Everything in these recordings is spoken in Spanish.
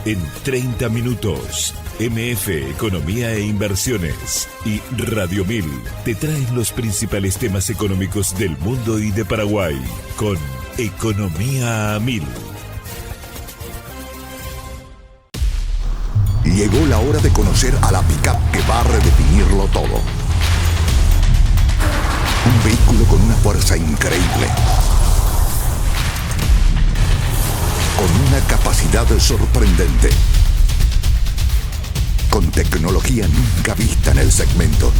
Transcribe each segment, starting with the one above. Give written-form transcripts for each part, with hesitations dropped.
En 30 minutos, MF Economía e Inversiones y Radio 1000 te traen los principales temas económicos del mundo y de Paraguay con Economía a 1000. Llegó la hora de conocer a la pick-up que va a redefinirlo todo. Un vehículo con una fuerza increíble, con una capacidad sorprendente, con tecnología nunca vista en el segmento.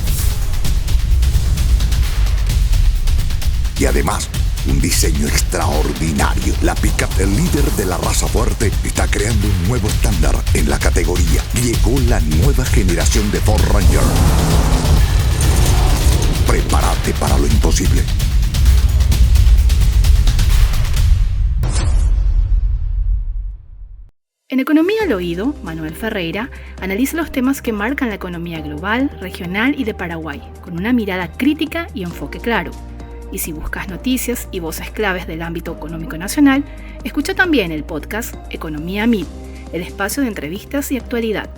Y además, un diseño extraordinario. La pick-up, el líder de la raza fuerte, está creando un nuevo estándar en la categoría. Llegó la nueva generación de Ford Ranger. Prepárate para lo imposible. En Economía al Oído, Manuel Ferreira analiza los temas que marcan la economía global, regional y de Paraguay, con una mirada crítica y enfoque claro. Y si buscas noticias y voces claves del ámbito económico nacional, escucha también el podcast Economía a 1000, el espacio de entrevistas y actualidad.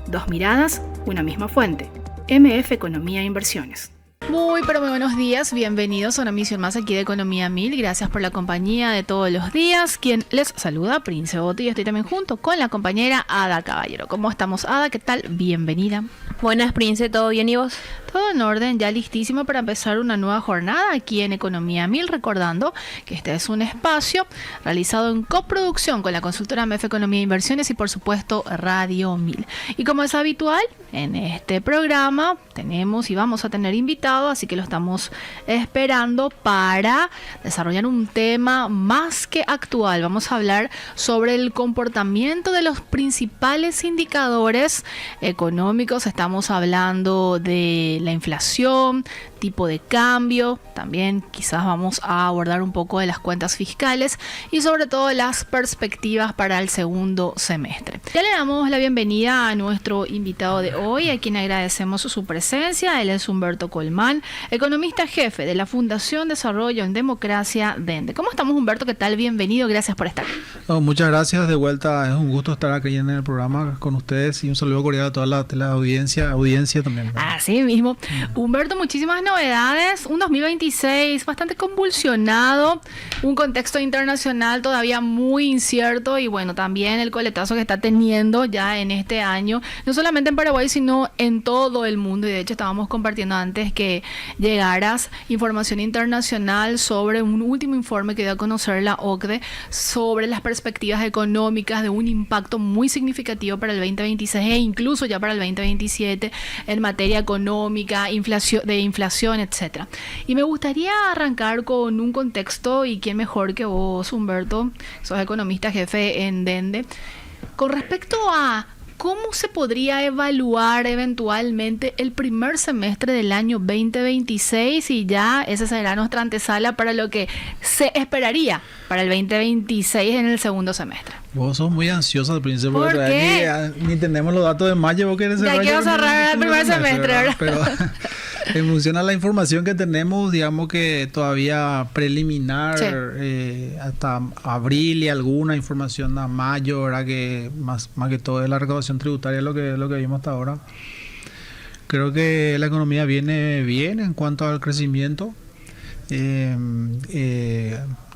Dos miradas, una misma fuente. MF Economía e Inversiones. Muy buenos días, bienvenidos a una emisión más aquí de Economía 1000. Gracias por la compañía de todos los días. Quien les saluda, Prince Boto, y estoy también junto con la compañera Ada Caballero. ¿Cómo estamos, Ada? ¿Qué tal? Bienvenida. Buenas, Prince, ¿todo bien y vos? Todo en orden, ya listísimo para empezar una nueva jornada aquí en Economía 1000, recordando que este es un espacio realizado en coproducción con la consultora MF Economía e Inversiones y por supuesto Radio 1000. Y como es habitual, en este programa tenemos y vamos a tener invitados, así que lo estamos esperando para desarrollar un tema más que actual. Vamos a hablar sobre el comportamiento de los principales indicadores económicos. Estamos hablando de la inflación, tipo de cambio, también quizás vamos a abordar un poco de las cuentas fiscales y sobre todo las perspectivas para el segundo semestre. Ya le damos la bienvenida a nuestro invitado de hoy, a quien agradecemos su presencia. Él es Humberto Colmán, economista jefe de la Fundación Desarrollo en Democracia DENDE. ¿Cómo estamos, Humberto? ¿Qué tal? Bienvenido, gracias por estar. Muchas gracias de vuelta, es un gusto estar aquí en el programa con ustedes y un saludo cordial a toda la audiencia también, ¿verdad? Así mismo. Humberto, muchísimas novedades, un 2026 bastante convulsionado, un contexto internacional todavía muy incierto y bueno, también el coletazo que está teniendo ya en este año, no solamente en Paraguay, sino en todo el mundo. Y de hecho estábamos compartiendo antes que llegaras información internacional sobre un último informe que dio a conocer la OCDE sobre las perspectivas económicas de un impacto muy significativo para el 2026 e incluso ya para el 2027 en materia económica, inflación, etcétera. Y me gustaría arrancar con un contexto, y quién mejor que vos, Humberto, sos economista jefe en DENDE, con respecto a ¿cómo se podría evaluar eventualmente el primer semestre del año 2026? Y ya esa será nuestra antesala para lo que se esperaría para el 2026 en el segundo semestre. Vos sos muy ansiosa, Prince, ¿Por qué? Ni tenemos los datos de mayo. Vos querés cerrar. Ya quiero cerrar el primer semestre, ¿verdad? Pero en función a la información que tenemos, digamos que todavía preliminar, sí, hasta abril y alguna información a mayo, ¿verdad? Que más que todo es la recaudación tributaria lo que vimos hasta ahora. Creo que la economía viene bien en cuanto al crecimiento.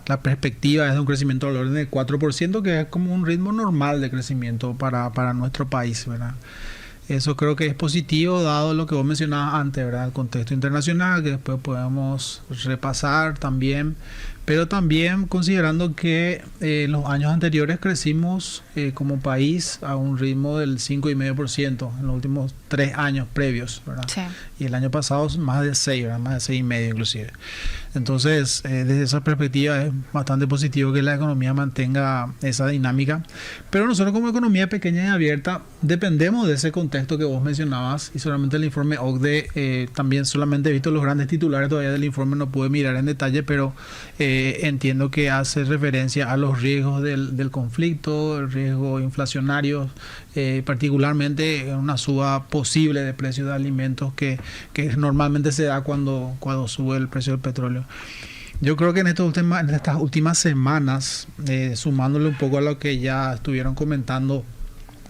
La perspectiva es de un crecimiento al orden del 4%, que es como un ritmo normal de crecimiento para nuestro país, ¿verdad? Eso creo que es positivo, dado lo que vos mencionabas antes, ¿verdad? El contexto internacional, que después podemos repasar también, pero también considerando que en los años anteriores crecimos como país a un ritmo del 5,5% en los últimos 3 años previos, ¿verdad? Sí. Y el año pasado más de 6, ¿verdad? Más de 6,5 inclusive. Entonces, desde esa perspectiva es bastante positivo que la economía mantenga esa dinámica, pero nosotros como economía pequeña y abierta dependemos de ese contexto que vos mencionabas, y solamente el informe OCDE, también solamente he visto los grandes titulares todavía del informe, no pude mirar en detalle, pero entiendo que hace referencia a los riesgos del conflicto, el riesgo inflacionario, particularmente una suba posible de precios de alimentos que normalmente se da cuando sube el precio del petróleo. Yo creo que en estas últimas semanas, sumándole un poco a lo que ya estuvieron comentando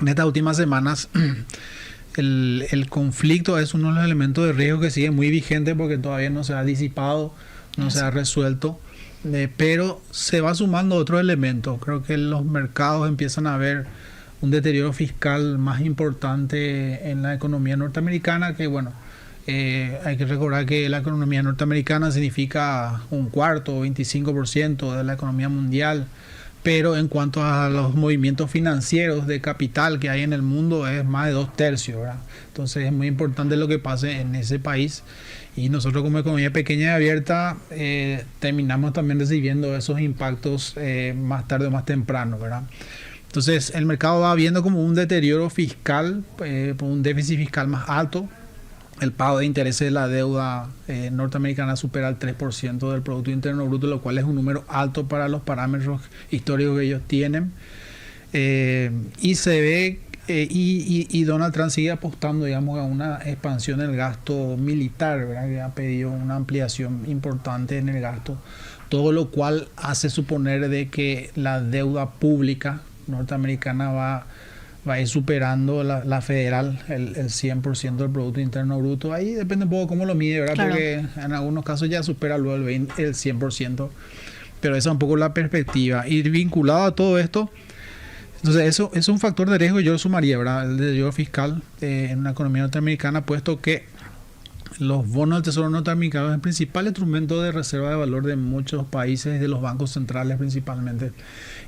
en estas últimas semanas el conflicto es uno de los elementos de riesgo que sigue muy vigente porque todavía no se ha disipado, no se ha resuelto, pero se va sumando otros elementos. Creo que los mercados empiezan a ver un deterioro fiscal más importante en la economía norteamericana, que bueno, hay que recordar que la economía norteamericana significa un cuarto o 25% de la economía mundial, pero en cuanto a los movimientos financieros de capital que hay en el mundo es más de 2/3, ¿verdad? Entonces es muy importante lo que pase en ese país, y nosotros como economía pequeña y abierta terminamos también recibiendo esos impactos más tarde o más temprano, ¿verdad? Entonces el mercado va viendo como un deterioro fiscal, por un déficit fiscal más alto. El pago de intereses de la deuda norteamericana supera el 3% del Producto Interno Bruto, lo cual es un número alto para los parámetros históricos que ellos tienen. Y se ve, y Donald Trump sigue apostando, digamos, a una expansión del gasto militar, ¿verdad? Que ha pedido una ampliación importante en el gasto, todo lo cual hace suponer de que la deuda pública norteamericana va a ir superando la federal, el 100% del Producto Interno Bruto. Ahí depende un poco cómo lo mide, ¿verdad? Claro. Porque en algunos casos ya supera luego el 100%, pero esa es un poco la perspectiva. Y vinculado a todo esto, entonces eso es un factor de riesgo, yo lo sumaría, ¿verdad? El deterioro fiscal en una economía norteamericana, puesto que los bonos del Tesoro norteamericano es el principal instrumento de reserva de valor de muchos países, de los bancos centrales principalmente.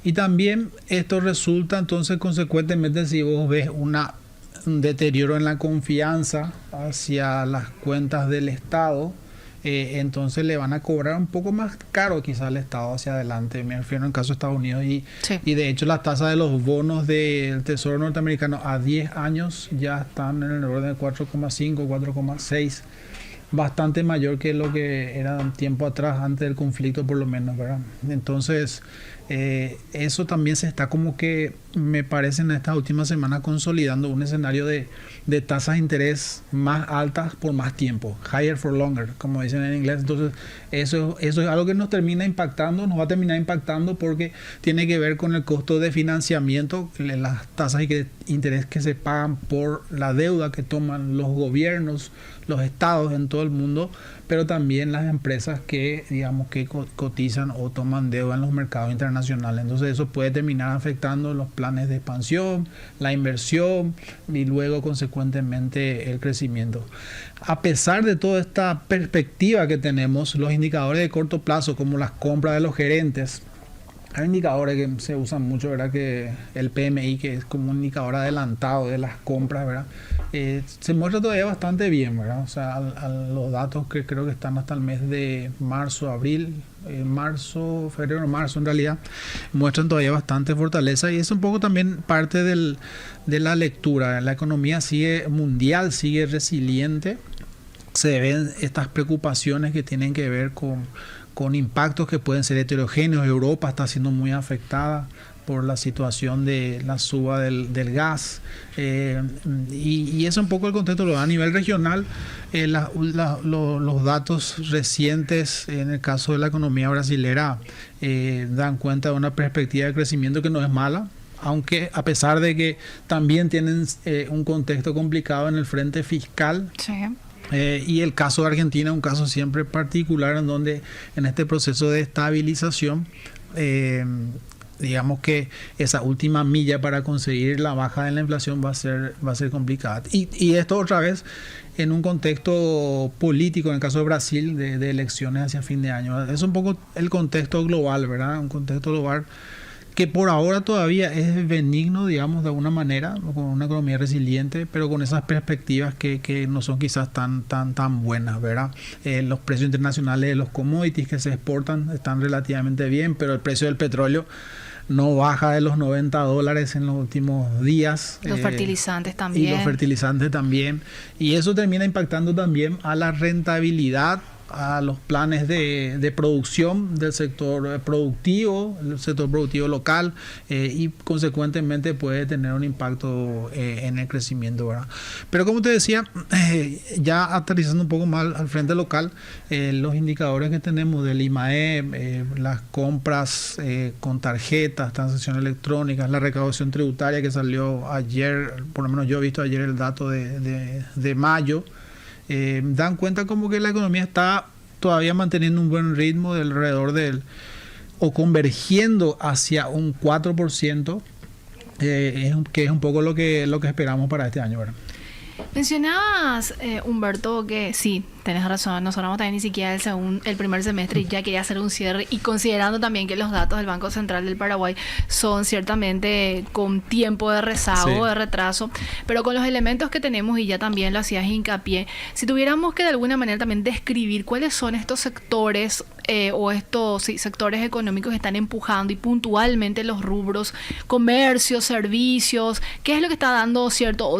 Y también esto resulta entonces consecuentemente, si vos ves un deterioro en la confianza hacia las cuentas del Estado, entonces le van a cobrar un poco más caro quizás al Estado hacia adelante. Me refiero en el caso de Estados Unidos, y de hecho las tasas de los bonos del Tesoro norteamericano a 10 años ya están en el orden de 4,5, 4,6, bastante mayor que lo que era tiempo atrás, antes del conflicto por lo menos, ¿verdad? Entonces eso también se está como que, me parece, en estas últimas semanas consolidando un escenario de tasas de interés más altas por más tiempo, higher for longer, como dicen en inglés. Entonces eso es algo que nos va a terminar impactando porque tiene que ver con el costo de financiamiento, las tasas de interés que se pagan por la deuda que toman los gobiernos, los estados en todo el mundo, pero también las empresas que, digamos, que cotizan o toman deuda en los mercados internacionales. Entonces eso puede terminar afectando los planes de expansión, la inversión y luego consecuentemente el crecimiento. A pesar de toda esta perspectiva que tenemos, los indicadores de corto plazo, como las compras de los gerentes, hay indicadores que se usan mucho, ¿verdad? Que el PMI, que es como un indicador adelantado de las compras, ¿verdad? Se muestra todavía bastante bien, ¿verdad? O sea, los datos que creo que están hasta el mes de marzo, febrero, marzo en realidad, muestran todavía bastante fortaleza, y es un poco también parte de la lectura. La economía mundial sigue resiliente. Se ven estas preocupaciones que tienen que ver con impactos que pueden ser heterogéneos. Europa está siendo muy afectada por la situación de la suba del gas, y es un poco el contexto. A nivel regional, los datos recientes en el caso de la economía brasilera dan cuenta de una perspectiva de crecimiento que no es mala, aunque a pesar de que también tienen un contexto complicado en el frente fiscal. Sí. Y el caso de Argentina, un caso siempre particular, en donde en este proceso de estabilización, digamos que esa última milla para conseguir la baja de la inflación va a ser complicada. Y esto otra vez en un contexto político, en el caso de Brasil, de elecciones hacia fin de año. Es un poco el contexto global, ¿verdad? Un contexto global que por ahora todavía es benigno, digamos, de alguna manera, con una economía resiliente, pero con esas perspectivas que no son quizás tan buenas, ¿verdad? Los precios internacionales de los commodities que se exportan están relativamente bien, pero el precio del petróleo no baja de los $90 en los últimos días. Los fertilizantes también. Y los fertilizantes también. Y eso termina impactando también a la rentabilidad a los planes de producción del sector productivo, el sector productivo local, y consecuentemente puede tener un impacto en el crecimiento, ¿verdad? Pero como te decía, ya aterrizando un poco más al frente local, los indicadores que tenemos del IMAE, las compras con tarjetas, transacciones electrónicas, la recaudación tributaria que salió ayer, por lo menos yo he visto ayer el dato de mayo, dan cuenta como que la economía está todavía manteniendo un buen ritmo de alrededor o convergiendo hacia un 4%, que es un poco lo que esperamos para este año, ¿verdad? Mencionabas, Humberto, que sí, tenés razón, nos hablamos también ni siquiera el primer semestre y ya quería hacer un cierre, y considerando también que los datos del Banco Central del Paraguay son ciertamente con tiempo de rezago, de retraso, pero con los elementos que tenemos, y ya también lo hacías hincapié, si tuviéramos que de alguna manera también describir cuáles son estos sectores sectores económicos que están empujando, y puntualmente los rubros, comercio, servicios, ¿qué es lo que está dando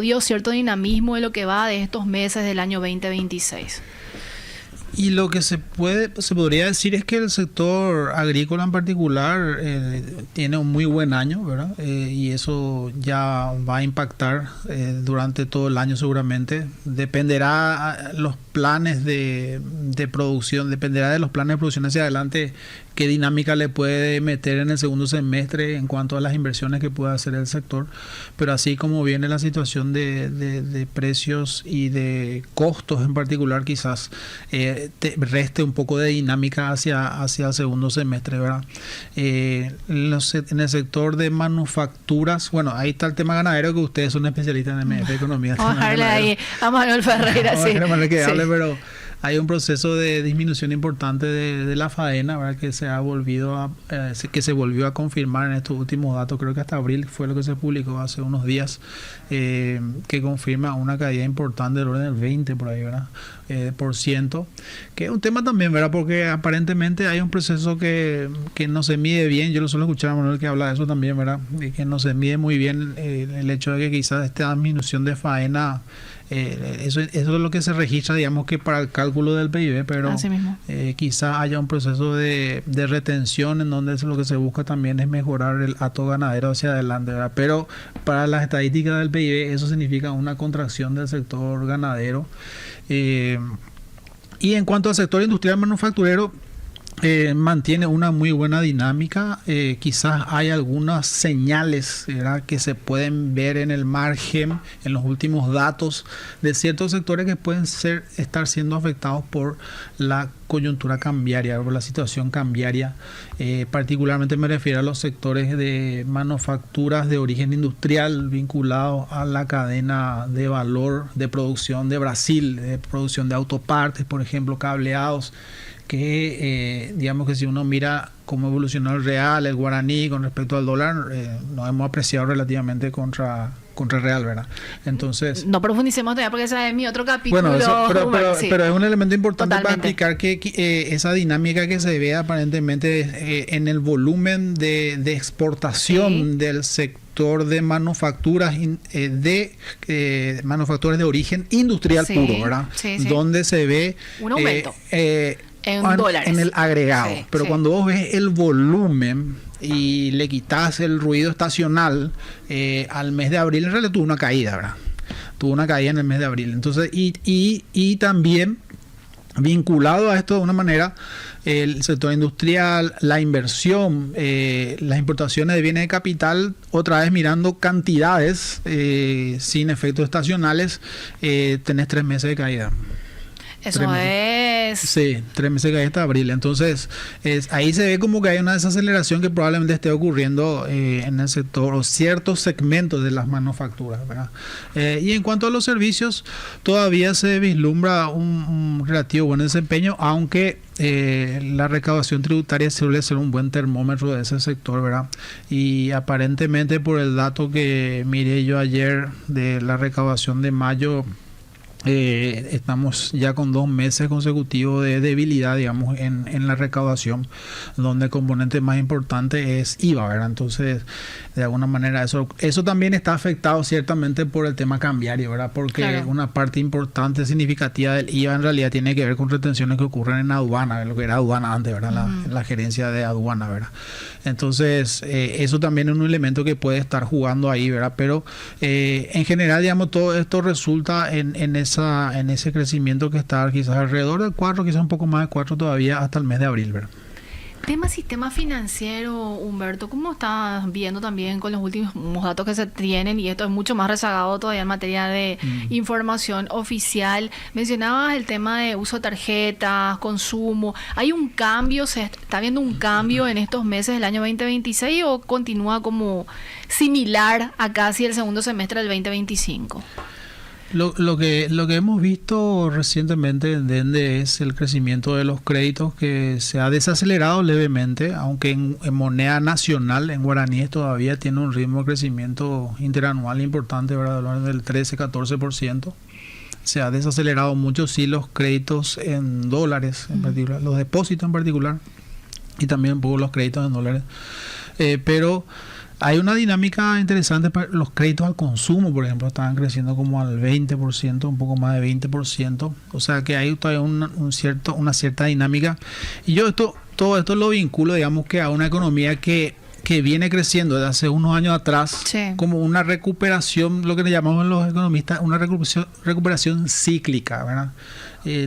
dio cierto dinamismo en lo que va de estos meses del año 2026? Y lo que se podría decir es que el sector agrícola en particular tiene un muy buen año, ¿verdad? Y eso ya va a impactar durante todo el año seguramente. Dependerá los planes de producción, dependerá de los planes de producción hacia adelante, qué dinámica le puede meter en el segundo semestre en cuanto a las inversiones que pueda hacer el sector. Pero así como viene la situación de precios y de costos en particular, quizás reste un poco de dinámica hacia el segundo semestre, ¿verdad? En el sector de manufacturas, bueno, ahí está el tema ganadero, que ustedes son especialistas en MF Economía. Vamos a dejarle ahí a Manuel Ferreira, sí. Pero hay un proceso de disminución importante de la faena, ¿verdad? Que se volvió a confirmar en estos últimos datos. Creo que hasta abril fue lo que se publicó hace unos días, que confirma una caída importante del orden del 20 por ahí, ¿verdad? Por ciento, que es un tema también, ¿verdad? Porque aparentemente hay un proceso que no se mide bien. Yo lo suelo escuchar a Manuel que habla de eso también, ¿verdad? Que no se mide muy bien el hecho de que quizás esta disminución de faena, eso es lo que se registra, digamos, que para el cálculo del PIB, pero quizá haya un proceso de retención en donde lo que se busca también es mejorar el hato ganadero hacia adelante, ¿verdad? Pero para las estadísticas del PIB eso significa una contracción del sector ganadero. Y en cuanto al sector industrial manufacturero, mantiene una muy buena dinámica. Quizás hay algunas señales, ¿verdad?, que se pueden ver en el margen, en los últimos datos de ciertos sectores que pueden estar siendo afectados por la coyuntura cambiaria, por la situación cambiaria. Particularmente me refiero a los sectores de manufacturas de origen industrial vinculados a la cadena de valor de producción de Brasil, de producción de autopartes, por ejemplo, cableados, que digamos que si uno mira cómo evolucionó el real, el guaraní con respecto al dólar, nos hemos apreciado relativamente contra el real, ¿verdad? Entonces, no profundicemos todavía porque ese es mi otro capítulo. Bueno, pero es un elemento importante para explicar que esa dinámica que se ve aparentemente en el volumen de exportación del sector de manufacturas manufacturas de origen industrial puro, ¿verdad? Donde se ve un aumento en dólares, en el agregado. Pero cuando vos ves el volumen y le quitas el ruido estacional, al mes de abril en realidad tuvo una caída, ¿verdad? Tuvo una caída en el mes de abril. Entonces, y también vinculado a esto de una manera, el sector industrial, la inversión, las importaciones de bienes de capital, otra vez mirando cantidades sin efectos estacionales, tenés 3 meses de caída. Eso es. Sí, 3 meses de caída hasta abril. Entonces, ahí se ve como que hay una desaceleración que probablemente esté ocurriendo en el sector o ciertos segmentos de las manufacturas, ¿verdad? Y en cuanto a los servicios, todavía se vislumbra un relativo buen desempeño, aunque la recaudación tributaria suele ser un buen termómetro de ese sector, ¿verdad? Y aparentemente por el dato que miré yo ayer de la recaudación de mayo, Estamos ya con 2 meses consecutivos de debilidad, digamos, en la recaudación, donde el componente más importante es IVA, ¿verdad? Entonces, de alguna manera, eso también está afectado ciertamente por el tema cambiario, ¿verdad? Porque claro, una parte importante, significativa del IVA en realidad tiene que ver con retenciones que ocurren en aduana, lo que era aduana antes, ¿verdad? La gerencia de aduana, ¿verdad? Entonces, eso también es un elemento que puede estar jugando ahí, ¿verdad? Pero en general, digamos, todo esto resulta en ese crecimiento que está quizás alrededor del 4, quizás un poco más de 4 todavía hasta el mes de abril, ¿verdad? Tema sistema financiero, Humberto, ¿cómo estás viendo también con los últimos datos que se tienen? Y esto es mucho más rezagado todavía en materia de información oficial. Mencionabas el tema de uso de tarjetas, consumo. ¿Hay un cambio? ¿Se está viendo un cambio en estos meses del año 2026 o continúa como similar a casi el segundo semestre del 2025? Lo que hemos visto recientemente en Dende es el crecimiento de los créditos, que se ha desacelerado levemente, aunque en moneda nacional, en guaraníes, todavía tiene un ritmo de crecimiento interanual importante, ¿verdad? Del 13-14%. Se ha desacelerado mucho, sí, los créditos en dólares, en particular, los depósitos en particular, y también un poco los créditos en dólares. Pero hay una dinámica interesante para los créditos al consumo, por ejemplo, estaban creciendo como al 20%, un poco más de 20%. O sea que hay todavía una cierta dinámica. Y yo todo esto lo vinculo, digamos, que a una economía que viene creciendo desde hace unos años atrás, sí, como una recuperación, lo que le llamamos los economistas, una recuperación cíclica, ¿verdad?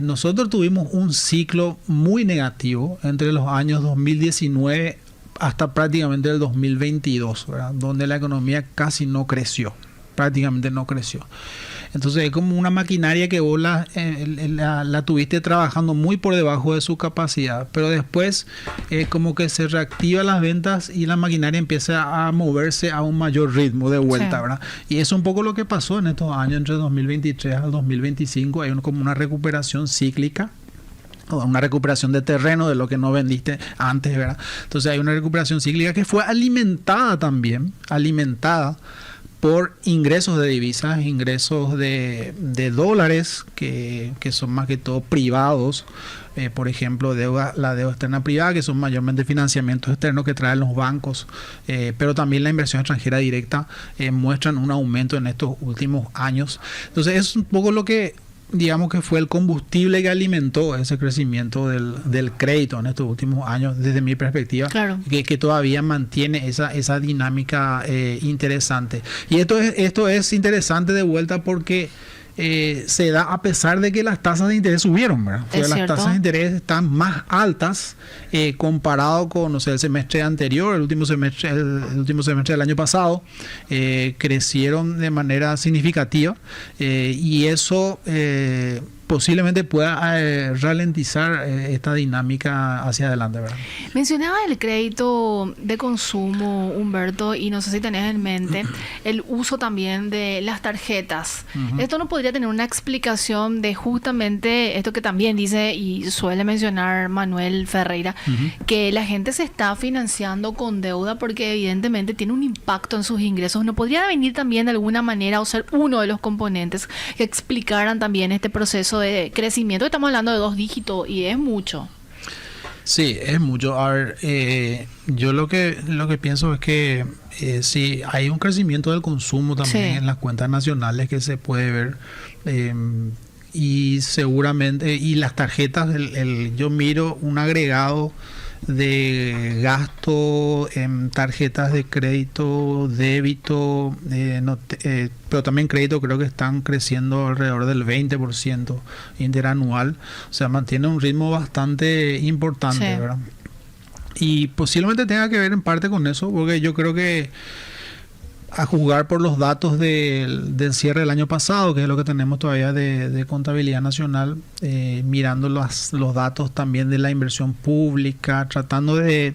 Nosotros tuvimos un ciclo muy negativo entre los años 2019 hasta prácticamente el 2022, ¿verdad? Donde la economía casi no creció, prácticamente no creció. Entonces es como una maquinaria que vos la tuviste trabajando muy por debajo de su capacidad, pero después como que se reactiva las ventas y la maquinaria empieza a moverse a un mayor ritmo de vuelta, sí, ¿verdad? Y eso es un poco lo que pasó en estos años, entre 2023 al 2025, hay como una recuperación cíclica, una recuperación de terreno de lo que no vendiste antes, ¿verdad? Entonces hay una recuperación cíclica que fue alimentada por ingresos de divisas, ingresos de dólares que son más que todo privados, por ejemplo la deuda externa privada, que son mayormente financiamientos externos que traen los bancos, pero también la inversión extranjera directa muestran un aumento en estos últimos años. Entonces es un poco lo que digamos que fue el combustible que alimentó ese crecimiento del crédito en estos últimos años, desde mi perspectiva, claro, que todavía mantiene esa dinámica interesante. Y esto es interesante de vuelta porque se da a pesar de que las tasas de interés subieron, ¿verdad? Las tasas de interés están más altas comparado con, no sé, el semestre anterior, el último semestre del año pasado, crecieron de manera significativa, y eso posiblemente pueda ralentizar esta dinámica hacia adelante, ¿verdad? Mencionaba el crédito de consumo, Humberto, y no sé si tenés en mente el uso también de las tarjetas. Esto no podría tener una explicación de justamente esto que también dice y suele mencionar Manuel Ferreira, que la gente se está financiando con deuda porque evidentemente tiene un impacto en sus ingresos. ¿No podría venir también de alguna manera o ser uno de los componentes que explicaran también este proceso de crecimiento? Estamos hablando de 2 dígitos y es mucho. Sí, es mucho. A ver, yo lo que pienso es que sí, hay un crecimiento del consumo también, sí, en las cuentas nacionales que se puede ver, y seguramente, y las tarjetas, yo miro un agregado de gasto en tarjetas de crédito, débito, pero también crédito, creo que están creciendo alrededor del 20% interanual, o sea, mantiene un ritmo bastante importante, sí, ¿verdad? Y posiblemente tenga que ver en parte con eso, porque yo creo que a juzgar por los datos del cierre del año pasado, que es lo que tenemos todavía de contabilidad nacional, mirando los datos también de la inversión pública, tratando de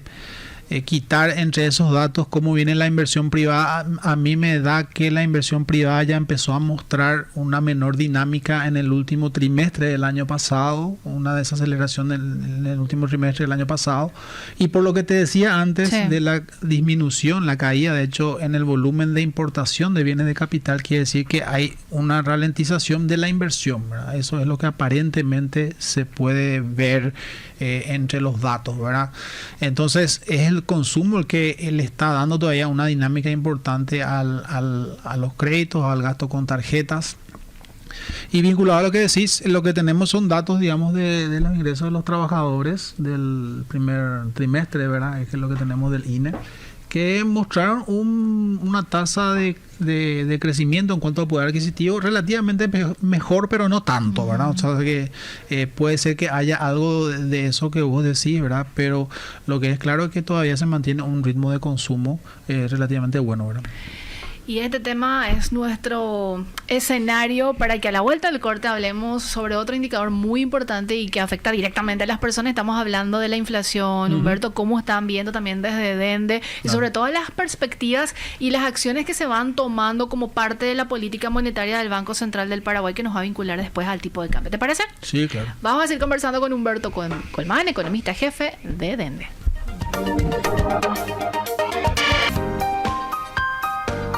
quitar entre esos datos cómo viene la inversión privada, a mí me da que la inversión privada ya empezó a mostrar una menor dinámica en el último trimestre del año pasado, una desaceleración en el último trimestre del año pasado, y por lo que te decía antes de la disminución, la caída, de hecho, en el volumen de importación de bienes de capital, quiere decir que hay una ralentización de la inversión, ¿verdad? Eso es lo que aparentemente se puede ver entre los datos, ¿verdad? Entonces es el consumo el que le está dando todavía una dinámica importante a los créditos, al gasto con tarjetas. Y vinculado a lo que decís, lo que tenemos son datos, digamos, de los ingresos de los trabajadores del primer trimestre, ¿verdad? Es lo que tenemos del INE, que mostraron una tasa de crecimiento en cuanto al poder adquisitivo relativamente mejor, pero no tanto, ¿verdad? O sea, que puede ser que haya algo de eso que vos decís, ¿verdad? Pero lo que es claro es que todavía se mantiene un ritmo de consumo relativamente bueno, ¿verdad? Y este tema es nuestro escenario para que a la vuelta del corte hablemos sobre otro indicador muy importante y que afecta directamente a las personas. Estamos hablando de la inflación, Humberto, cómo están viendo también desde Dende y sobre todo las perspectivas y las acciones que se van tomando como parte de la política monetaria del Banco Central del Paraguay, que nos va a vincular después al tipo de cambio. ¿Te parece? Sí, claro. Vamos a seguir conversando con Humberto Colmán, economista jefe de Dende.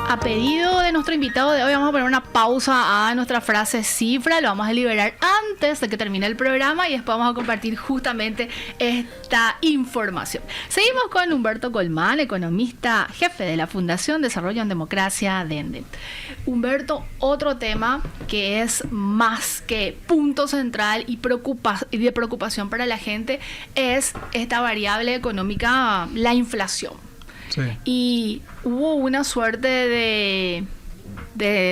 A pedido de nuestro invitado de hoy vamos a poner una pausa a nuestra frase cifra, lo vamos a liberar antes de que termine el programa y después vamos a compartir justamente esta información. Seguimos con Humberto Colmán, economista jefe de la Fundación Desarrollo en Democracia Dende. Humberto, otro tema que es más que punto central y de preocupación para la gente es esta variable económica, la inflación. Sí. Y hubo una suerte de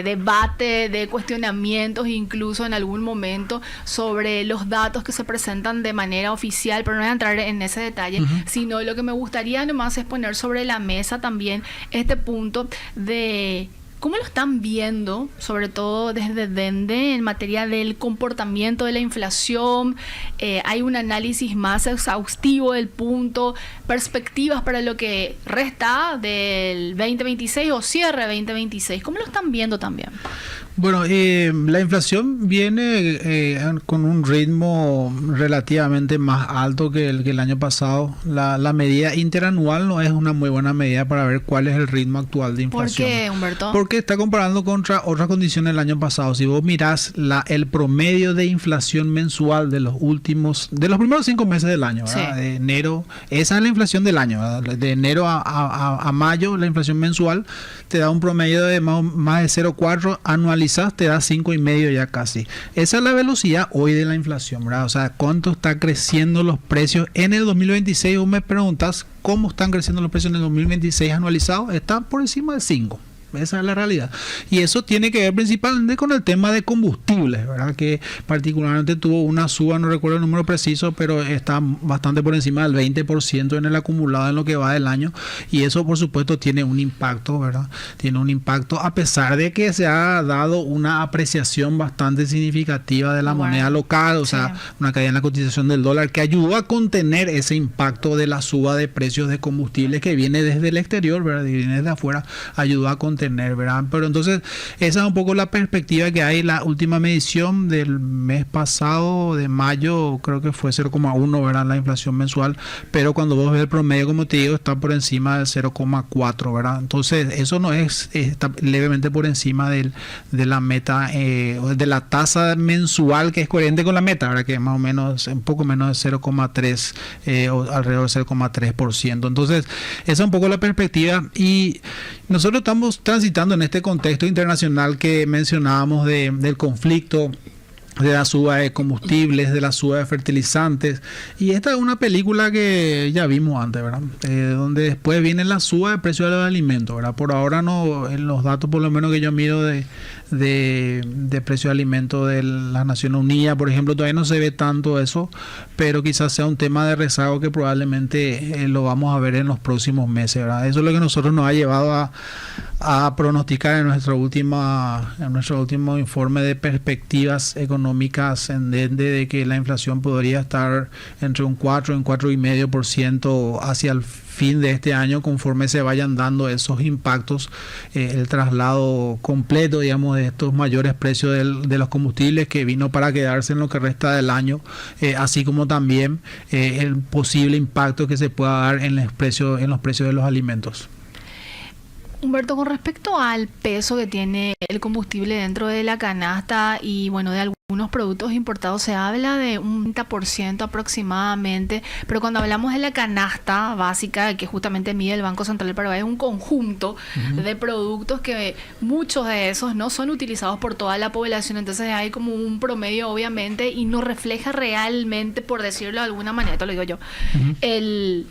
debate, de cuestionamientos, incluso en algún momento, sobre los datos que se presentan de manera oficial, pero no voy a entrar en ese detalle, sino lo que me gustaría nomás es poner sobre la mesa también este punto de ¿cómo lo están viendo, sobre todo desde Dende, en materia del comportamiento de la inflación? Hay un análisis más exhaustivo del punto, perspectivas para lo que resta del 2026 o cierre 2026. ¿Cómo lo están viendo también? Bueno, la inflación viene con un ritmo relativamente más alto que el año pasado. La medida interanual no es una muy buena medida para ver cuál es el ritmo actual de inflación. ¿Por qué, Humberto? Porque está comparando contra otras condiciones del año pasado. Si vos mirás el promedio de inflación mensual de los primeros 5 meses del año, ¿verdad? De enero, esa es la inflación del año, ¿verdad? De enero a mayo, la inflación mensual te da un promedio de más de 0,4 anualizado, te da 5,5 ya casi. Esa es la velocidad hoy de la inflación, ¿verdad? O sea, ¿cuánto está creciendo los precios en el 2026? Vos me preguntas cómo están creciendo los precios en el 2026 anualizados. Están por encima de 5. Esa es la realidad. Y eso tiene que ver principalmente con el tema de combustibles, ¿verdad? Que particularmente tuvo una suba, no recuerdo el número preciso, pero está bastante por encima del 20% en el acumulado en lo que va del año. Y eso, por supuesto, tiene un impacto, ¿verdad? Tiene un impacto a pesar de que se ha dado una apreciación bastante significativa de la moneda local, o sea, una caída en la cotización del dólar que ayudó a contener ese impacto de la suba de precios de combustibles que viene desde el exterior, ¿verdad? Y viene desde afuera, ayudó a contener, ¿verdad? Pero entonces esa es un poco la perspectiva que hay. La última medición del mes pasado, de mayo, creo que fue 0,1, ¿verdad? La inflación mensual, pero cuando vos ves el promedio, como te digo, está por encima del 0,4, ¿verdad? Entonces eso no está levemente por encima de la meta, de la tasa mensual que es coherente con la meta, ¿verdad? Que es más o menos, un poco menos de 0,3 o alrededor del 0,3%. Entonces esa es un poco la perspectiva y nosotros estamos transitando en este contexto internacional que mencionábamos del conflicto, de la suba de combustibles, de la suba de fertilizantes, y esta es una película que ya vimos antes, ¿verdad? Donde después viene la suba de precios de los alimentos, ¿verdad? Por ahora no, en los datos por lo menos que yo miro de precio de alimentos de las Naciones Unidas, por ejemplo, todavía no se ve tanto eso, pero quizás sea un tema de rezago que probablemente lo vamos a ver en los próximos meses, ¿verdad? Eso es lo que nosotros nos ha llevado a pronosticar en nuestro último informe de perspectivas económicas en Dende, de que la inflación podría estar entre un 4 y un 4,5% hacia el fin de este año, conforme se vayan dando esos impactos, el traslado completo, digamos, de estos mayores precios de los combustibles que vino para quedarse en lo que resta del año, así como también el posible impacto que se pueda dar en los precios de los alimentos. Humberto, con respecto al peso que tiene el combustible dentro de la canasta y bueno, de algunos productos importados, se habla de un 30% aproximadamente, pero cuando hablamos de la canasta básica que justamente mide el Banco Central del Paraguay, es un conjunto de productos que muchos de esos no son utilizados por toda la población, entonces hay como un promedio obviamente y no refleja realmente, por decirlo de alguna manera, esto lo digo yo, el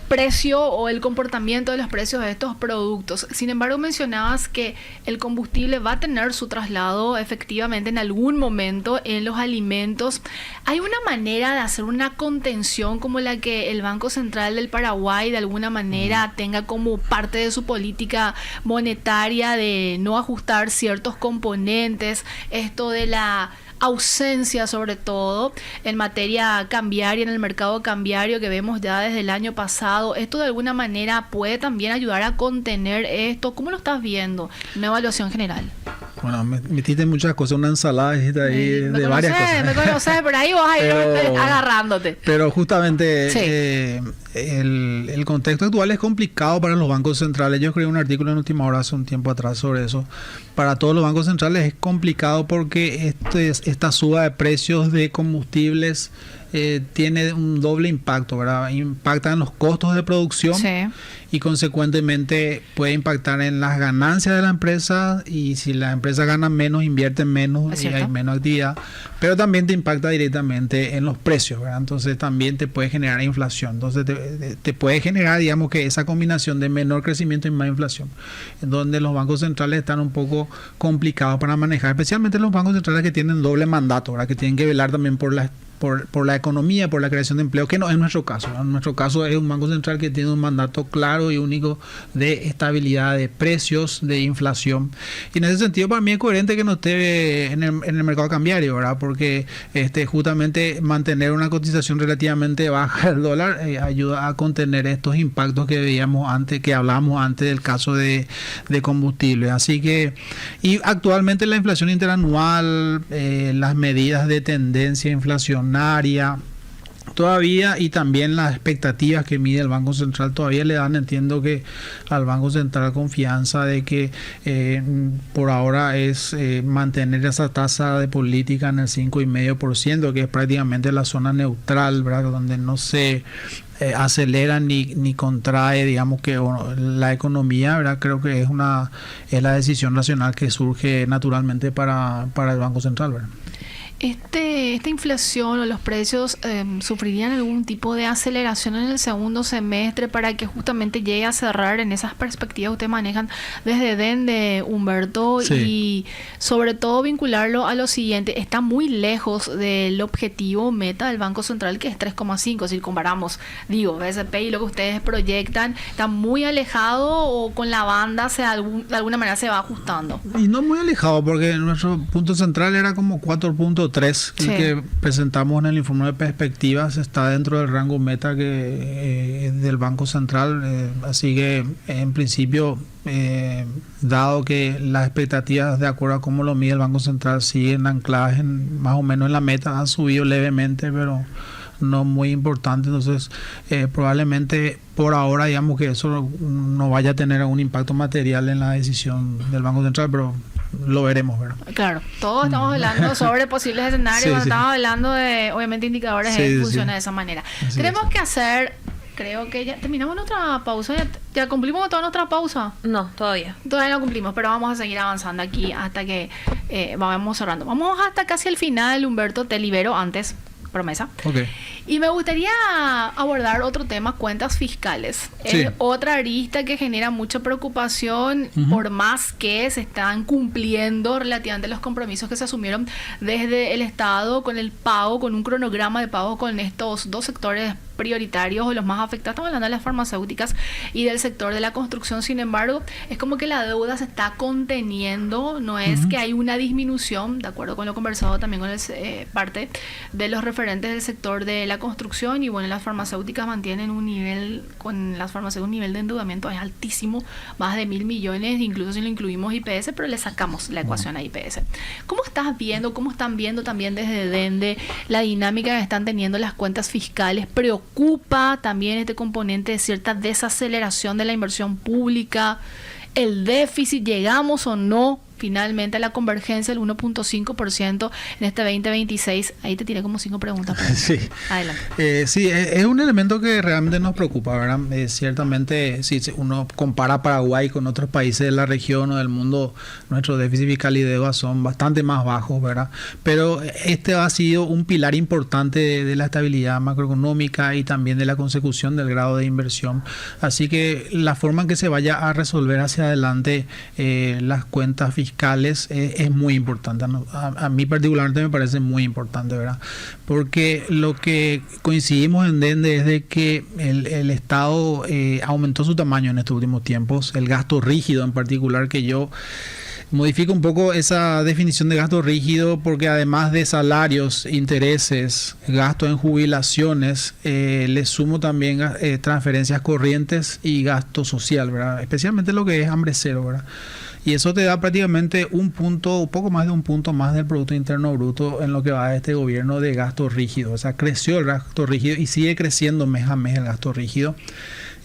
precio o el comportamiento de los precios de estos productos. Sin embargo, mencionabas que el combustible va a tener su traslado efectivamente en algún momento en los alimentos. ¿Hay una manera de hacer una contención como la que el Banco Central del Paraguay de alguna manera tenga como parte de su política monetaria de no ajustar ciertos componentes? Esto de la ausencia, sobre todo en materia cambiaria, en el mercado cambiario que vemos ya desde el año pasado, ¿esto de alguna manera puede también ayudar a contener esto? ¿Cómo lo estás viendo? Una evaluación general. Bueno, metiste muchas cosas, una ensalada ahí de varias cosas. Me conoces, pero ahí vas a ir agarrándote. Pero justamente el contexto actual es complicado para los bancos centrales. Yo escribí un artículo en Última Hora hace un tiempo atrás sobre eso. Para todos los bancos centrales es complicado porque esta suba de precios de combustibles tiene un doble impacto, ¿verdad? Impacta en los costos de producción y consecuentemente puede impactar en las ganancias de la empresa, y si la empresa gana menos, invierte menos y hay menos actividad, pero también te impacta directamente en los precios, ¿verdad? Entonces también te puede generar inflación. Entonces te puede generar, digamos, que esa combinación de menor crecimiento y más inflación, en donde los bancos centrales están un poco complicados para manejar, especialmente los bancos centrales que tienen doble mandato, ¿verdad? Que tienen que velar también por la economía, por la creación de empleo, que no es nuestro caso. En nuestro caso es un banco central que tiene un mandato claro y único de estabilidad de precios, de inflación. Y en ese sentido, para mí es coherente que no esté en el mercado cambiario, ¿verdad? Porque justamente mantener una cotización relativamente baja del dólar ayuda a contener estos impactos que veíamos antes, que hablábamos antes del caso de combustible. Así que, y actualmente la inflación interanual, las medidas de tendencia inflacionaria todavía, y también las expectativas que mide el Banco Central todavía le dan, entiendo que al Banco Central, confianza de que por ahora es mantener esa tasa de política en el 5,5%, que es prácticamente la zona neutral, ¿verdad? Donde no se acelera ni contrae, digamos, que la economía, ¿verdad? Creo que es la decisión racional que surge naturalmente para el Banco Central, ¿verdad? ¿Esta inflación o los precios sufrirían algún tipo de aceleración en el segundo semestre para que justamente llegue a cerrar en esas perspectivas que ustedes manejan desde Dende, Humberto? Sí. Y sobre todo vincularlo a lo siguiente, está muy lejos del objetivo meta del Banco Central, que es 3,5, si comparamos, BSP y lo que ustedes proyectan, ¿está muy alejado o con la banda de alguna manera se va ajustando? Y no muy alejado, porque nuestro punto central era como 4.3, el que presentamos en el informe de perspectivas está dentro del rango meta que del Banco Central, así que en principio, dado que las expectativas de acuerdo a cómo lo mide el Banco Central siguen ancladas más o menos en la meta, ha subido levemente, pero no muy importante. Entonces probablemente por ahora, digamos, que eso no vaya a tener algún impacto material en la decisión del Banco Central, pero lo veremos, ¿verdad? Claro, todos estamos hablando sobre posibles escenarios, estamos hablando de, obviamente, indicadores que funcionan de esa manera. Tenemos que hacer, creo que ya terminamos nuestra pausa, ya cumplimos toda nuestra pausa. No, todavía no cumplimos, pero vamos a seguir avanzando aquí hasta que vamos cerrando. Vamos hasta casi el final, Humberto, te libero antes. Promesa. Okay. Y me gustaría abordar otro tema, cuentas fiscales. Es otra arista que genera mucha preocupación, por más que se están cumpliendo relativamente los compromisos que se asumieron desde el Estado con el pago, con un cronograma de pago con estos dos sectores prioritarios o los más afectados. Estamos hablando de las farmacéuticas y del sector de la construcción. Sin embargo, es como que la deuda se está conteniendo, no es que hay una disminución, de acuerdo con lo conversado también con parte de los referentes del sector de la construcción. Y bueno, las farmacéuticas mantienen un nivel, con las farmacéuticas un nivel de endeudamiento es altísimo, más de 1.000 millones, incluso si lo incluimos IPS, pero le sacamos la ecuación a IPS. ¿Cómo estás viendo, cómo están viendo también desde Dende la dinámica que están teniendo las cuentas fiscales? ¿Preocupa también este componente de cierta desaceleración de la inversión pública? ¿El déficit, llegamos o no finalmente a la convergencia del 1.5% en este 2026? Ahí te tiré como 5 preguntas. Sí. Adelante. Sí, es un elemento que realmente nos preocupa, ¿verdad? Ciertamente, si uno compara Paraguay con otros países de la región o del mundo, nuestro déficit fiscal y deuda son bastante más bajos, ¿verdad? Pero este ha sido un pilar importante de la estabilidad macroeconómica y también de la consecución del grado de inversión. Así que la forma en que se vaya a resolver hacia adelante las cuentas fiscales es muy importante. A mí particularmente me parece muy importante, ¿verdad? Porque lo que coincidimos en Dende es de que el Estado aumentó su tamaño en estos últimos tiempos, el gasto rígido en particular, que yo modifico un poco esa definición de gasto rígido, porque además de salarios, intereses, gasto en jubilaciones, le sumo también transferencias corrientes y gasto social, ¿verdad? Especialmente lo que es hambre cero, ¿verdad? Y eso te da prácticamente un poco más de un punto más del Producto Interno Bruto en lo que va a este gobierno de gasto rígido. O sea, creció el gasto rígido y sigue creciendo mes a mes el gasto rígido.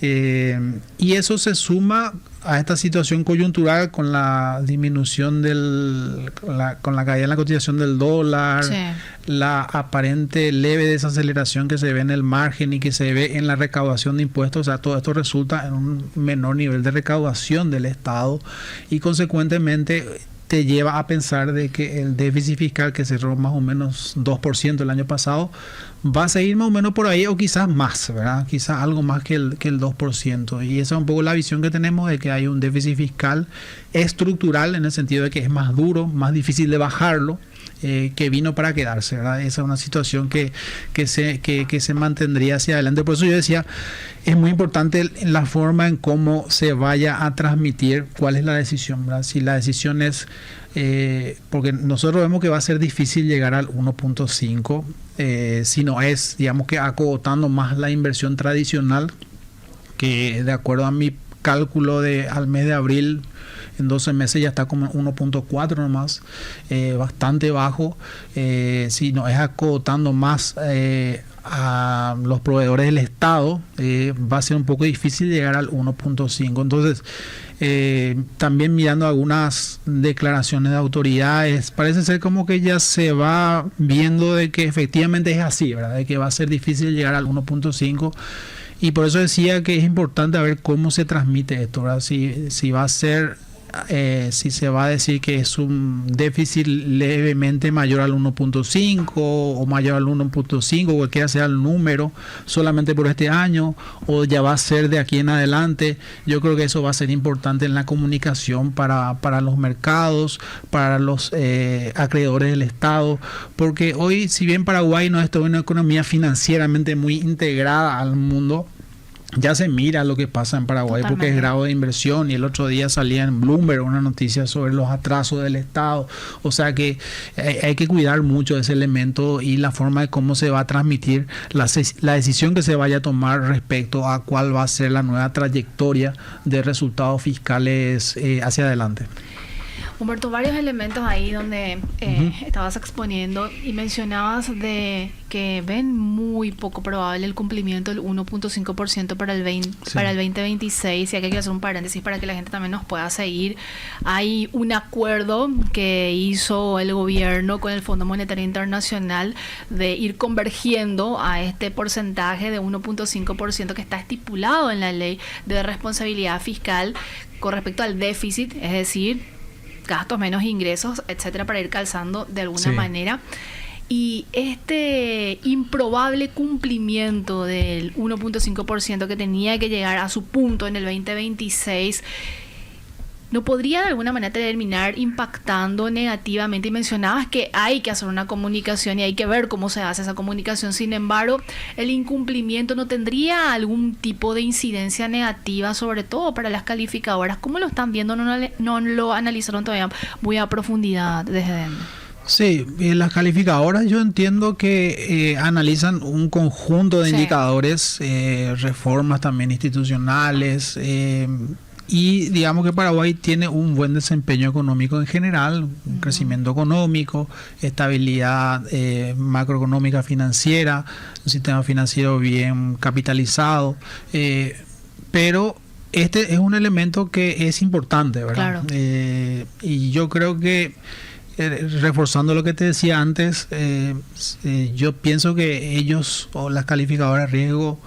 Y eso se suma a esta situación coyuntural con la disminución con la caída en la cotización del dólar, sí, la aparente leve desaceleración que se ve en el margen y que se ve en la recaudación de impuestos. O sea, todo esto resulta en un menor nivel de recaudación del Estado y consecuentemente te lleva a pensar de que el déficit fiscal, que cerró más o menos 2% el año pasado, va a seguir más o menos por ahí o quizás más, ¿verdad? Quizás algo más que el 2%. Y esa es un poco la visión que tenemos, de que hay un déficit fiscal estructural, en el sentido de que es más duro, más difícil de bajarlo, que vino para quedarse, ¿verdad? Esa es una situación que se mantendría hacia adelante. Por eso yo decía, es muy importante la forma en cómo se vaya a transmitir cuál es la decisión, ¿verdad? Si la decisión es, porque nosotros vemos que va a ser difícil llegar al 1.5, si no es, digamos, que acotando más la inversión tradicional, que de acuerdo a mi cálculo al mes de abril, en 12 meses ya está como 1.4 nomás, bastante bajo. Si no es acotando más a los proveedores del Estado, va a ser un poco difícil llegar al 1.5. Entonces, también mirando algunas declaraciones de autoridades, parece ser como que ya se va viendo de que efectivamente es así, ¿verdad? De que va a ser difícil llegar al 1.5. Y por eso decía que es importante ver cómo se transmite esto, ¿verdad? Si va a ser, si se va a decir que es un déficit levemente mayor al 1.5 o mayor al 1.5, cualquiera sea el número, solamente por este año, o ya va a ser de aquí en adelante. Yo creo que eso va a ser importante en la comunicación para los mercados, para los acreedores del Estado, porque hoy, si bien Paraguay no es toda una economía financieramente muy integrada al mundo, ya se mira lo que pasa en Paraguay. Totalmente. Porque es grado de inversión, y el otro día salía en Bloomberg una noticia sobre los atrasos del Estado. O sea que hay que cuidar mucho ese elemento y la forma de cómo se va a transmitir la decisión que se vaya a tomar respecto a cuál va a ser la nueva trayectoria de resultados fiscales hacia adelante. Humberto, varios elementos ahí donde estabas exponiendo y mencionabas de que ven muy poco probable el cumplimiento del 1.5% para el 2026, y aquí hay que hacer un paréntesis para que la gente también nos pueda seguir. Hay un acuerdo que hizo el gobierno con el Fondo Monetario Internacional de ir convergiendo a este porcentaje de 1.5% que está estipulado en la ley de responsabilidad fiscal con respecto al déficit, es decir, gastos menos ingresos, etcétera, para ir calzando de alguna manera. Y este improbable cumplimiento del 1.5% que tenía que llegar a su punto en el 2026, ¿no podría de alguna manera terminar impactando negativamente? Y mencionabas que hay que hacer una comunicación y hay que ver cómo se hace esa comunicación. Sin embargo, el incumplimiento no tendría algún tipo de incidencia negativa, sobre todo para las calificadoras. ¿Cómo lo están viendo? No lo analizaron todavía muy a profundidad desde dentro. Sí, las calificadoras yo entiendo que analizan un conjunto de indicadores, reformas también institucionales, y digamos que Paraguay tiene un buen desempeño económico en general, un crecimiento económico, estabilidad macroeconómica financiera, un sistema financiero bien capitalizado, pero este es un elemento que es importante, ¿verdad? Claro. Y yo creo que reforzando lo que te decía antes, yo pienso que ellos o las calificadoras de riesgo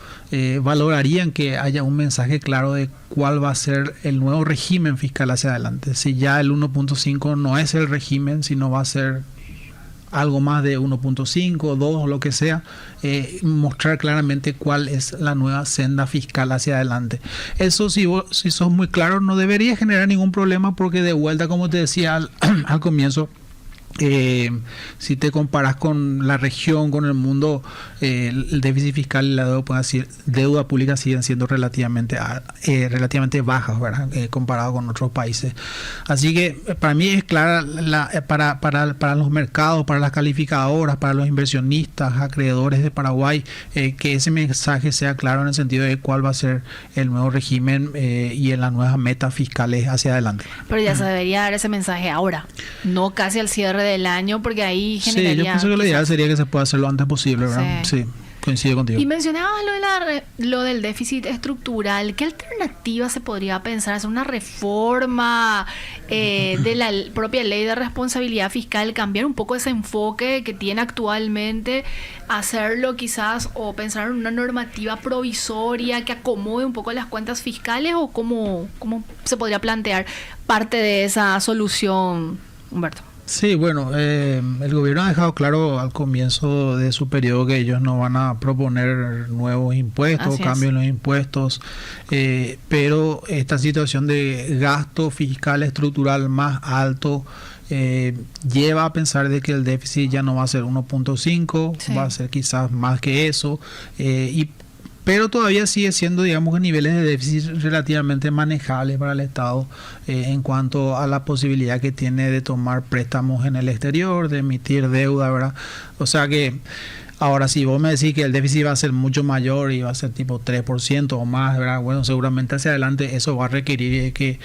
valorarían que haya un mensaje claro de cuál va a ser el nuevo régimen fiscal hacia adelante. Si ya el 1.5 no es el régimen, sino va a ser algo más de 1.5, 2 o lo que sea, mostrar claramente cuál es la nueva senda fiscal hacia adelante. Eso, si sos muy claro, no debería generar ningún problema, porque de vuelta, como te decía al comienzo, si te comparas con la región, con el mundo, el déficit fiscal y la deuda pública siguen siendo relativamente bajas, ¿verdad? Comparado con otros países. Así que para mí es clara para los mercados, para las calificadoras, para los inversionistas, acreedores de Paraguay, que ese mensaje sea claro en el sentido de cuál va a ser el nuevo régimen y en las nuevas metas fiscales hacia adelante. Pero ya se debería dar ese mensaje ahora, no casi al cierre del año, porque ahí generaría... Sí, yo pienso que lo ideal sería que se pueda hacer lo antes posible, ¿verdad? Sí, coincido contigo. Y mencionabas lo del déficit estructural. ¿Qué alternativa se podría pensar? ¿Hacer una reforma de la propia ley de responsabilidad fiscal? ¿Cambiar un poco ese enfoque que tiene actualmente? ¿Hacerlo quizás o pensar en una normativa provisoria que acomode un poco las cuentas fiscales? ¿O cómo se podría plantear parte de esa solución, Humberto? Sí, bueno, el gobierno ha dejado claro al comienzo de su periodo que ellos no van a proponer nuevos impuestos, cambios en los impuestos, pero esta situación de gasto fiscal estructural más alto lleva a pensar de que el déficit ya no va a ser 1.5, va a ser quizás más que eso, pero todavía sigue siendo, digamos, en niveles de déficit relativamente manejables para el Estado en cuanto a la posibilidad que tiene de tomar préstamos en el exterior, de emitir deuda, ¿verdad? O sea que ahora, si vos me decís que el déficit va a ser mucho mayor y va a ser tipo 3% o más, ¿verdad? Bueno, seguramente hacia adelante eso va a requerir que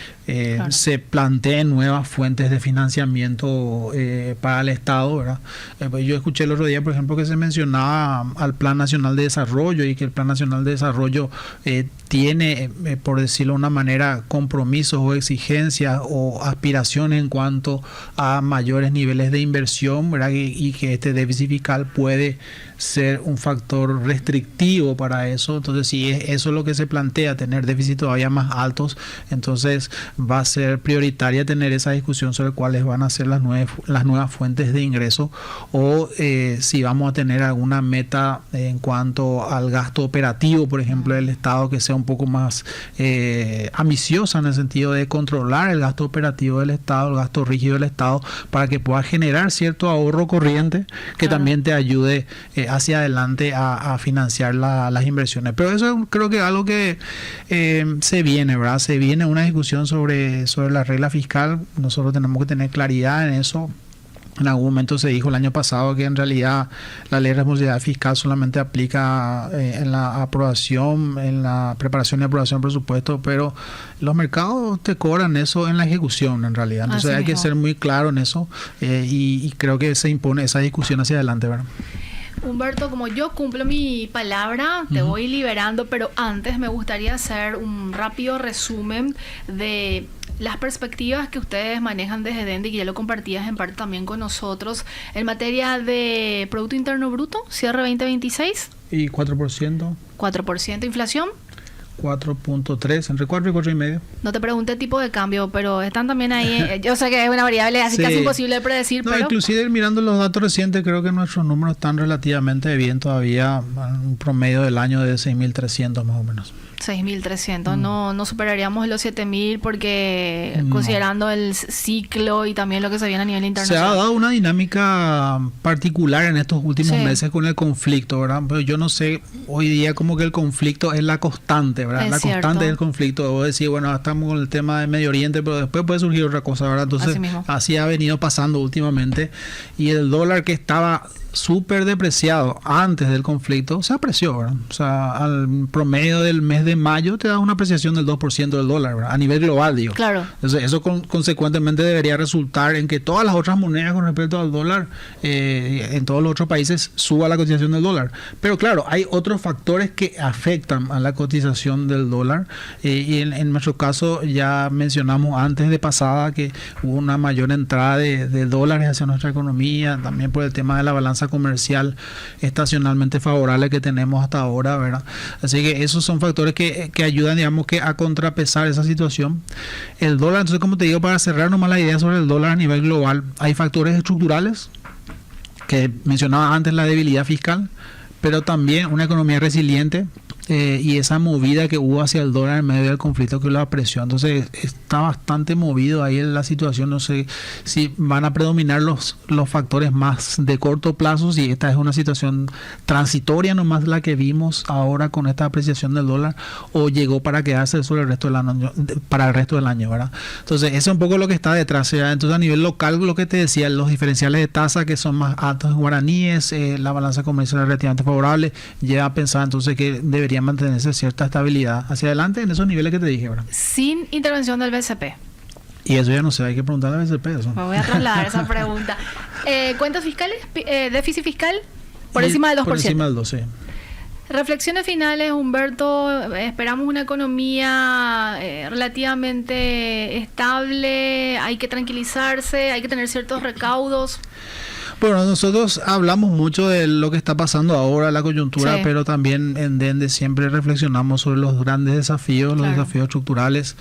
se planteen nuevas fuentes de financiamiento para el Estado, ¿verdad? Pues yo escuché el otro día, por ejemplo, que se mencionaba al Plan Nacional de Desarrollo y que el Plan Nacional de Desarrollo tiene, por decirlo de una manera, compromisos o exigencias o aspiraciones en cuanto a mayores niveles de inversión, ¿verdad? Y que este déficit fiscal puede ser un factor restrictivo para eso. Entonces, si eso es lo que se plantea, tener déficit todavía más altos, entonces va a ser prioritaria tener esa discusión sobre cuáles van a ser las nuevas fuentes de ingreso, o si vamos a tener alguna meta en cuanto al gasto operativo, por ejemplo, del Estado, que sea un poco más ambiciosa en el sentido de controlar el gasto operativo del Estado, el gasto rígido del Estado, para que pueda generar cierto ahorro corriente que también te ayude hacia adelante a financiar las inversiones. Pero eso creo que es algo que se viene, ¿verdad? Se viene una discusión sobre la regla fiscal. Nosotros tenemos que tener claridad en eso. En algún momento se dijo el año pasado que en realidad la ley de responsabilidad fiscal solamente aplica en la aprobación, en la preparación y aprobación del presupuesto, pero los mercados te cobran eso en la ejecución en realidad. Entonces hay que ser muy claro en eso y creo que se impone esa discusión hacia adelante, ¿verdad? Humberto, como yo cumplo mi palabra, te voy liberando, pero antes me gustaría hacer un rápido resumen de las perspectivas que ustedes manejan desde Dendi, que ya lo compartías en parte también con nosotros, en materia de Producto Interno Bruto, cierre 2026. Y 4%. 4%, inflación. 4.3, entre 4 y 4,5. No te pregunté tipo de cambio, pero están también ahí. Yo sé que es una variable así casi imposible de predecir, no, pero... Inclusive mirando los datos recientes, creo que nuestros números están relativamente bien todavía, un promedio del año de 6.300 más o menos. 6.300, no superaríamos los 7.000 porque considerando el ciclo y también lo que se viene a nivel internacional. Se ha dado una dinámica particular en estos últimos meses con el conflicto, ¿verdad? Pero yo no sé, hoy día como que el conflicto es la constante, ¿verdad? La constante del conflicto. Debo decir, bueno, estamos con el tema de Medio Oriente, pero después puede surgir otra cosa, ¿verdad? Entonces, así ha venido pasando últimamente. Y el dólar que estaba súper depreciado antes del conflicto se apreció, ¿verdad? O sea, al promedio del mes de mayo te da una apreciación del 2% del dólar, ¿verdad? A nivel global, digo. Claro. Entonces, eso consecuentemente debería resultar en que todas las otras monedas con respecto al dólar en todos los otros países suba la cotización del dólar. Pero claro, hay otros factores que afectan a la cotización del dólar y en nuestro caso ya mencionamos antes de pasada que hubo una mayor entrada de dólares hacia nuestra economía, también por el tema de la balanza comercial estacionalmente favorable que tenemos hasta ahora, ¿verdad? Así que esos son factores que ayudan, digamos, que a contrapesar esa situación. El dólar, entonces, como te digo, para cerrar nomás la idea sobre el dólar a nivel global, hay factores estructurales que mencionaba antes, la debilidad fiscal, pero también una economía resiliente y esa movida que hubo hacia el dólar en medio del conflicto que lo apreció. Entonces está bastante movido ahí en la situación. No sé si van a predominar los factores más de corto plazo, si esta es una situación transitoria nomás la que vimos ahora con esta apreciación del dólar, o llegó para quedarse sobre el resto del año, para el resto del año, ¿verdad? Entonces eso es un poco lo que está detrás, ¿verdad? Entonces a nivel local, lo que te decía, los diferenciales de tasa que son más altos en guaraníes, la balanza comercial es relativamente favorable, lleva a pensar entonces que debería mantenerse cierta estabilidad hacia adelante en esos niveles que te dije, ¿verdad? Sin intervención del BCP. Y eso ya no sé, hay que preguntarle al BCP eso. Me voy a trasladar esa pregunta. ¿Cuentas fiscales? ¿Déficit fiscal? Por encima del 2%. Por encima del 2%, sí. Reflexiones finales, Humberto. Esperamos una economía relativamente estable, hay que tranquilizarse, hay que tener ciertos recaudos. Bueno, nosotros hablamos mucho de lo que está pasando ahora, la coyuntura, pero también en Dende siempre reflexionamos sobre los grandes desafíos, los desafíos estructurales,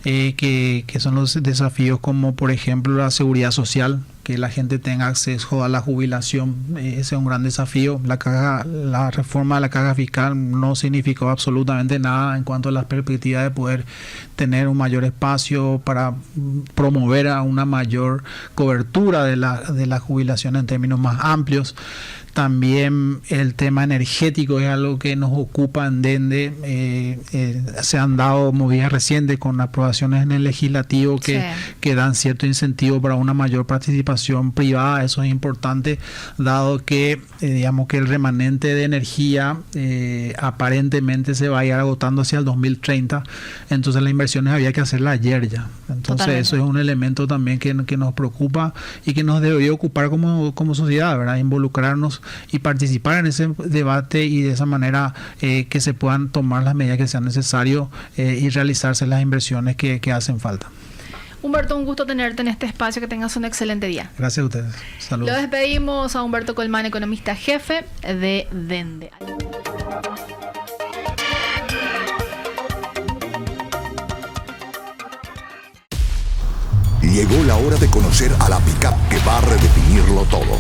que son los desafíos como, por ejemplo, la seguridad social, que la gente tenga acceso a la jubilación. Ese es un gran desafío. La reforma de la carga fiscal no significó absolutamente nada en cuanto a las perspectivas de poder tener un mayor espacio para promover a una mayor cobertura de la jubilación en términos más amplios. También el tema energético es algo que nos ocupa en Dende. Se han dado movidas recientes con aprobaciones en el legislativo que dan cierto incentivo para una mayor participación privada. Eso es importante, dado que digamos que el remanente de energía aparentemente se va a ir agotando hacia el 2030. Entonces las inversiones había que hacerlas ayer ya. Entonces eso es un elemento también que nos preocupa y que nos debería ocupar como sociedad, ¿verdad? Involucrarnos y participar en ese debate y de esa manera que se puedan tomar las medidas que sean necesarias y realizarse las inversiones que hacen falta. Humberto, un gusto tenerte en este espacio, que tengas un excelente día. Gracias a ustedes. Saludos. Lo despedimos a Humberto Colmán, economista jefe de Dende. Llegó la hora de conocer a la pickup que va a redefinirlo todo.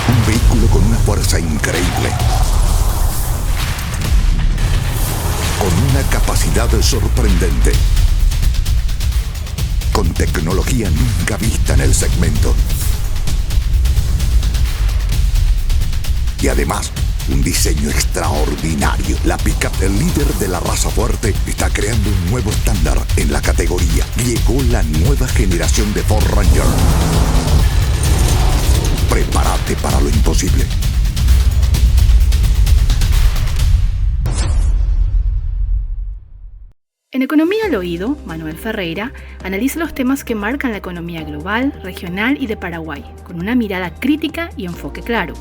Un vehículo con una fuerza increíble, con una capacidad sorprendente, con tecnología nunca vista en el segmento. Y además, un diseño extraordinario. La pickup, el líder de la raza fuerte, está creando un nuevo estándar en la categoría. Llegó la nueva generación de Ford Ranger. Prepárate para lo imposible. En Economía al Oído, Manuel Ferreira analiza los temas que marcan la economía global, regional y de Paraguay, con una mirada crítica y enfoque claro.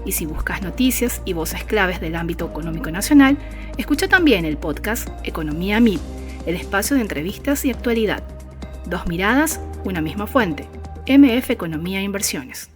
Y si buscas noticias y voces claves del ámbito económico nacional, escucha también el podcast Economía MIP, el espacio de entrevistas y actualidad. Dos miradas, una misma fuente. MF Economía e Inversiones.